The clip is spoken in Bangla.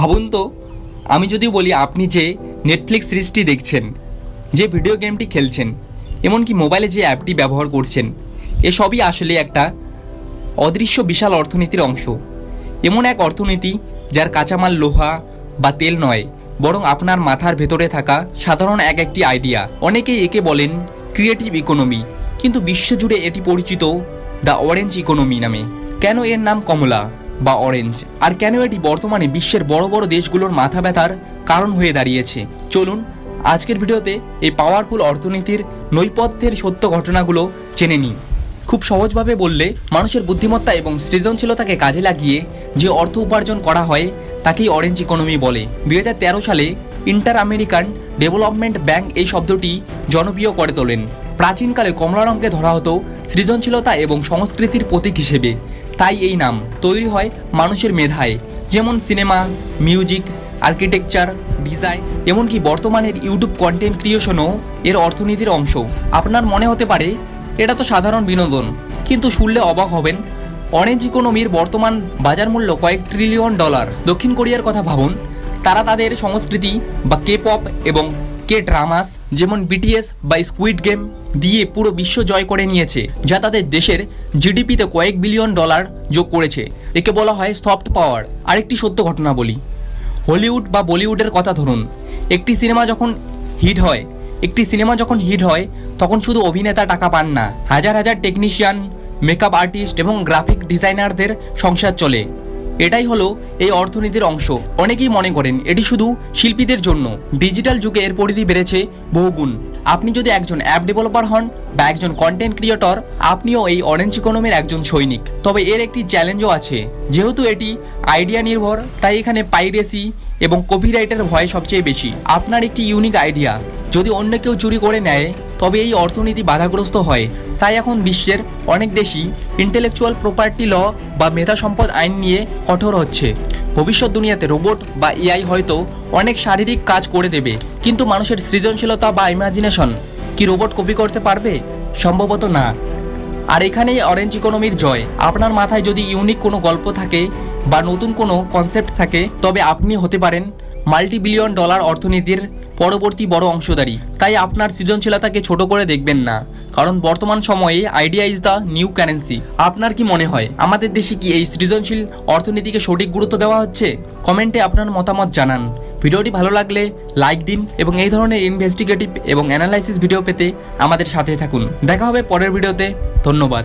ভাবুন তো, আমি যদি বলি আপনি যে নেটফ্লিক্স সিরিজটি দেখছেন, যে ভিডিও গেমটি খেলছেন, এমনকি মোবাইলে যে অ্যাপটি ব্যবহার করছেন, এসবই আসলে একটা অদৃশ্য বিশাল অর্থনীতির অংশ। এমন এক অর্থনীতি যার কাঁচামাল লোহা বা তেল নয়, বরং আপনার মাথার ভেতরে থাকা সাধারণ একটি আইডিয়া। অনেকেই একে বলেন ক্রিয়েটিভ ইকোনমি, কিন্তু বিশ্বজুড়ে এটি পরিচিত দ্য অরেঞ্জ ইকোনমি নামে। কেন এর নাম কমলা বা অরেঞ্জ, আর কেন এটি বর্তমানে বিশ্বের বড় বড় দেশগুলোর মাথা ব্যথার কারণ হয়ে দাঁড়িয়েছে, চলুন আজকের ভিডিওতে এই পাওয়ারফুল অর্থনীতির নৈপথ্যের সত্য ঘটনাগুলো জেনে নিই। খুব সহজভাবে বললে, মানুষের বুদ্ধিমত্তা এবং সৃজনশীলতাকে কাজে লাগিয়ে যে অর্থ উপার্জন করা হয় তাকেই অরেঞ্জ ইকোনমি বলে। 2013 সালে ইন্টার আমেরিকান ডেভেলপমেন্ট ব্যাংক এই শব্দটি জনপ্রিয় করে তোলেন। প্রাচীনকালে কমলা রঙকে ধরা হতো সৃজনশীলতা এবং সংস্কৃতির প্রতীক হিসেবে, তাই এই নাম তৈরি হয় মানুষের মেধায়, যেমন সিনেমা, মিউজিক, আর্কিটেকচার, ডিজাইন, এমনকি বর্তমানের ইউটিউব কন্টেন্ট ক্রিয়েশনও এর অর্থনীতির অংশ। আপনার মনে হতে পারে এটা তো সাধারণ বিনোদন, কিন্তু শুনলে অবাক হবেন, অরেঞ্জ ইকোনমির বর্তমান বাজার মূল্য কয়েক ট্রিলিয়ন ডলার। দক্ষিণ কোরিয়ার কথা ভাবুন, তারা তাদের সংস্কৃতি বা কে পপ এবং কে ড্রামাস যেমন বিটিএস বা স্কুইড গেম দিয়ে পুরো বিশ্ব জয় করে নিয়েছে, যা তাদের দেশের জিডিপিতে কয়েক বিলিয়ন ডলার যোগ করেছে। একে বলা হয় সফট পাওয়ার। আরেকটি সত্য ঘটনা বলি, হলিউড বা বলিউডের কথা ধরুন। একটি সিনেমা যখন হিট হয় তখন শুধু অভিনেতা টাকা পান না, হাজার হাজার টেকনিশিয়ান, মেকআপ আর্টিস্ট এবং গ্রাফিক ডিজাইনারদের সংসার চলে। এটাই হলো এই অর্থনীতির অংশ। অনেকেই মনে করেন এটি শুধু শিল্পীদের জন্য। ডিজিটাল যুগে এর পরিধি বেড়েছে বহুগুণ। আপনি যদি একজন অ্যাপ ডেভেলপার হন বা একজন কন্টেন্ট ক্রিয়েটর, আপনিও এই অরেঞ্জ ইকোনমির একজন সৈনিক। তবে এর একটি চ্যালেঞ্জও আছে। যেহেতু এটি আইডিয়া নির্ভর, তাই এখানে পাইরেসি এবং কপিরাইটের ভয় সবচেয়ে বেশি। আপনার একটি ইউনিক আইডিয়া যদি অন্য কেউ চুরি করে নেয়, তবে এই অর্থনীতি বাধাগ্রস্ত হয়। তাই এখন বিশ্বের অনেক দেশই ইন্টেলেকচুয়াল প্রপার্টি ল বা মেধা সম্পদ আইন নিয়ে কঠোর হচ্ছে। ভবিষ্যৎ দুনিয়াতে রোবট বা এআই হয়তো অনেক শারীরিক কাজ করে দেবে, কিন্তু মানুষের সৃজনশীলতা বা ইমাজিনেশন কি রোবট কপি করতে পারবে? সম্ভবত না। আর এখানেই অরেঞ্জ ইকোনমির জয়। আপনার মাথায় যদি ইউনিক কোনো গল্প থাকে বা নতুন কোনো কনসেপ্ট থাকে, তবে আপনি হতে পারেন মাল্টি বিলিয়ন ডলার অর্থনীতির পরবর্তী বড় অংশধারী। তাই আপনার সৃজনশীলতাকে ছোট করে দেখবেন না, কারণ বর্তমান সময়ে idea is the new currency. আপনার কি মনে হয় আমাদের দেশে কি এই সৃজনশীল অর্থনীতিকে সঠিক গুরুত্ব দেওয়া হচ্ছে? কমেন্টে আপনার মতামত জানান। ভিডিওটি ভালো লাগলে লাইক দিন এবং এই ধরনের ইনভেস্টিগেটিভ এবং অ্যানালাইসিস ভিডিও পেতে আমাদের সাথে থাকুন। দেখা হবে পরের ভিডিওতে। ধন্যবাদ।